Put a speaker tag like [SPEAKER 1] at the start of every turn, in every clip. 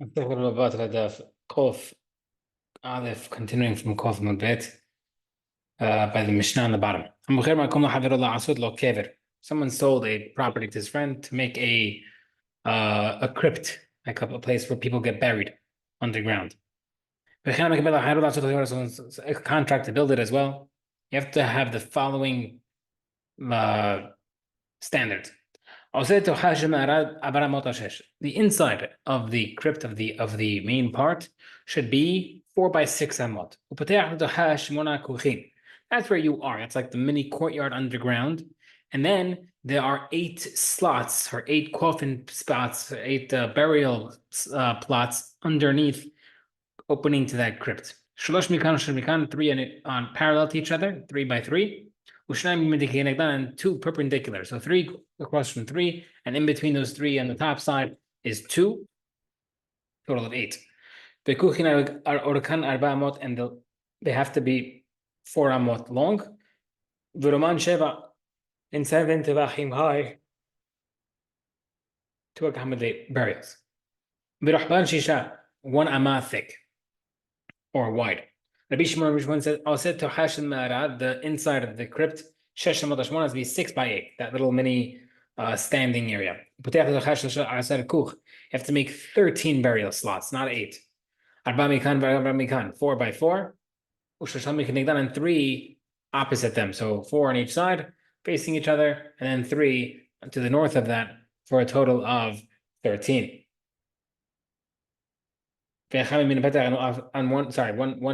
[SPEAKER 1] نستقبل باترا داف قوف ألف continuing from قوف مبيت by the Mishnah on the bottom. من غير ما يكون له حفر الله عصود له كافر. Someone sold a property to his friend to make a crypt, like a place where people get buried underground. وكان مكمل له حفر الله عصود a contract to build it as well. You have to have the following standards. The inside of the crypt of the main part should be 4 by 6 amot. That's where you are. It's like the mini courtyard underground. And then there are 8 slots or 8 coffin spots, 8 burial plots underneath opening to that crypt. 3 on parallel to each other, 3 by 3. And 2 perpendicular. So 3 across from 3, and in between those 3 on the top side is 2, total of 8. The kuchin are orkan arba amot, and they have to be 4 amot long. V'roman sheva, and 7 tevachim high, to accommodate burials. V'rochban shisha, 1 amah thick or wide. Rabbi Shimon said, the inside of the crypt, shesh amot hashmona has to be 6 by 8, that little mini standing area. You have to make 13 burial slots, not 8. 4 by 4, and 3 opposite them. So 4 on each side, facing each other, and then 3 to the north of that, for a total of 13. On one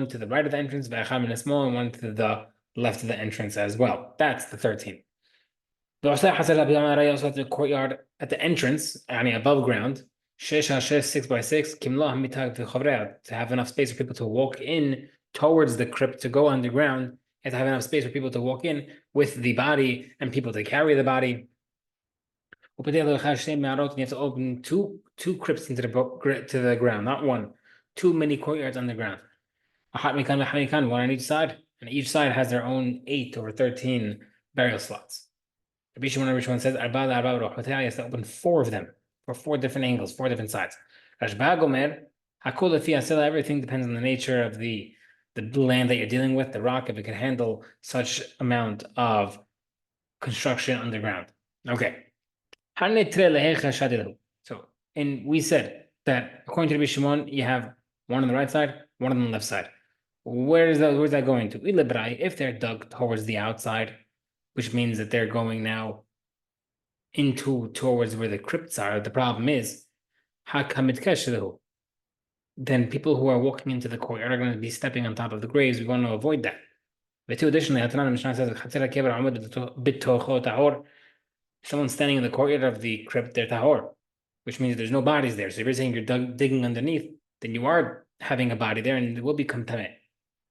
[SPEAKER 1] to the right of the entrance, and one to the left of the entrance as well. That's the 13. Also has the courtyard at the entrance, above ground, 6 by 6, to have enough space for people to walk in towards the crypt to go underground, and to have enough space for people to walk in with the body and people to carry the body. You have to open two crypts to the ground, not one. 2 mini courtyards underground. One on each side, and each side has their own 8 or 13 burial slots. Rabbi Shimon says, you have to open 4 of them, for 4 different angles, 4 different sides. Rashba Gomer, everything depends on the nature of the land that you're dealing with, the rock, if it can handle such amount of construction underground. Okay. So, and we said that according to Rabbi Shimon, you have one on the right side, one on the left side. Where's that going to? If they're dug towards the outside, which means that they're going now towards where the crypts are. The problem is, then people who are walking into the courtyard are going to be stepping on top of the graves. We want to avoid that. But two, additionally, the Mishnah says, someone standing in the courtyard of the crypt, they're tahor, which means there's no bodies there. So if you're saying you're digging underneath, then you are having a body there, and it will become tameh.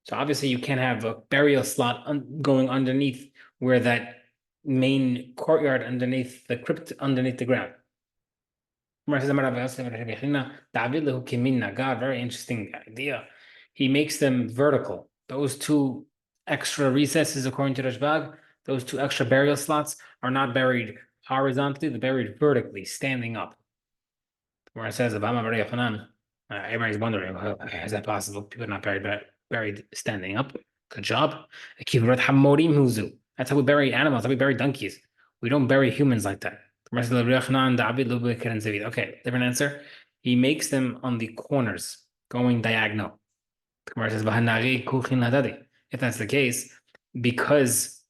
[SPEAKER 1] So obviously you can't have a burial slot going underneath where that main courtyard underneath the crypt, underneath the ground. God, very interesting idea. He makes them vertical. Those 2 extra recesses, according to Rashbag, those 2 extra burial slots are not buried horizontally, they're buried vertically, standing up. Where it says, everybody's wondering, is that possible? People are not buried standing up. Good job. That's how we bury animals, how we bury donkeys. We don't bury humans like that. Okay, different answer. He makes them on the corners, going diagonal. If that's the case, because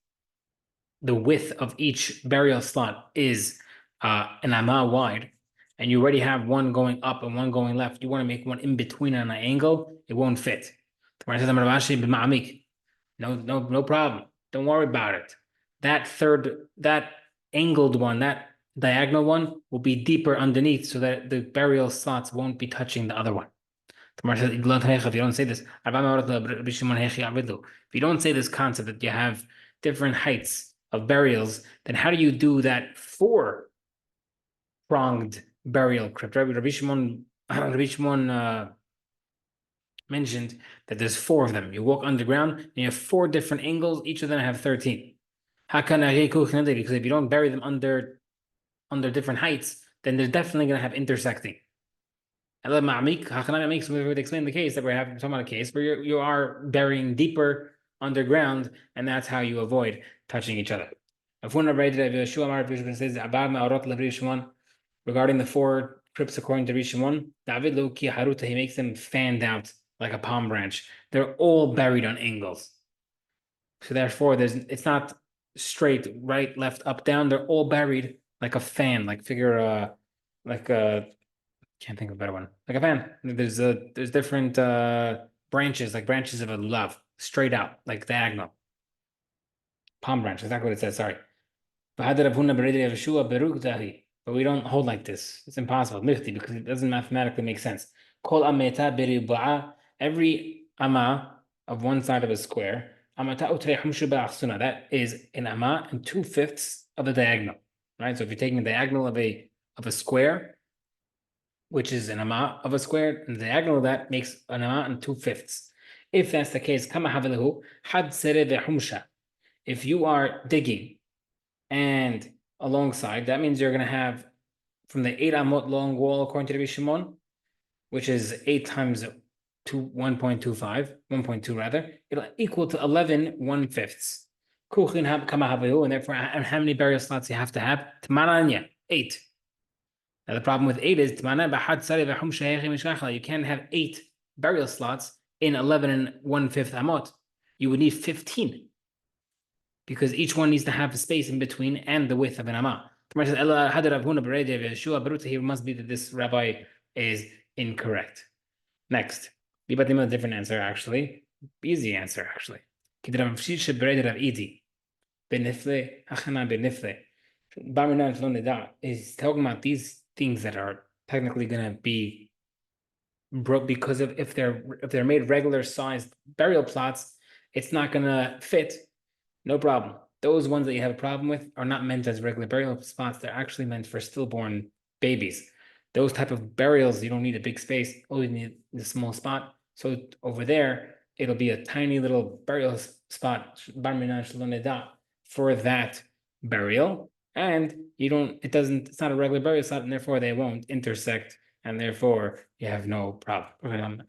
[SPEAKER 1] the width of each burial slot is an amah wide, and you already have one going up and one going left, you want to make one in between on an angle, it won't fit. No problem. Don't worry about it. That angled one, that diagonal one, will be deeper underneath, so that the burial slots won't be touching the other one. If you don't say this, if you don't say this concept that you have different heights of burials, then how do you do that 4-pronged burial crypt? Rabbi Shimon mentioned that there's 4 of them. You walk underground, and you have 4 different angles. Each of them have 13. Because if you don't bury them under different heights, then they're definitely going to have intersecting. So we would explain the case that we're talking about a case where you are burying deeper underground, and that's how you avoid touching each other. Regarding the four trips according to Rishimon, David Loki Haruta, he makes them fanned out like a palm branch. They're all buried on angles. So therefore, it's not straight, right, left, up, down. They're all buried like a fan, like figure like a can't think of a better one. Like a fan. There's different branches, like branches of a lulav, straight out, like diagonal. Palm branch, exactly what it says, sorry. But we don't hold like this. It's impossible. Mifti, because it doesn't mathematically make sense. Every ama of one side of a square. That is an ama and 2/5 of the diagonal. Right? So if you're taking the diagonal of a square, which is an ama of a square, and the diagonal of that makes an ama and 2/5. If that's the case, if you are digging and alongside, that means you're going to have from the 8 amot long wall, according to the Shimon, which is 8 times 1.25, 1.2 rather, it'll equal to 11 1/5. And therefore, and how many burial slots you have to have? 8. Now, the problem with 8 is you can't have 8 burial slots in 11 and 1/5 amot. You would need 15 because each one needs to have a space in between and the width of an amah. Here must be that this rabbi is incorrect. Next, a different answer actually. Easy answer actually. Is talking about these things that are technically going to be broke because of if they're made regular sized burial plots, it's not going to fit. No problem. Those ones that you have a problem with are not meant as regular burial spots. They're actually meant for stillborn babies. Those type of burials, you don't need a big space. All you need is a small spot. So over there, it'll be a tiny little burial spot for that burial. And it's not a regular burial spot, and therefore they won't intersect, and therefore you have no problem.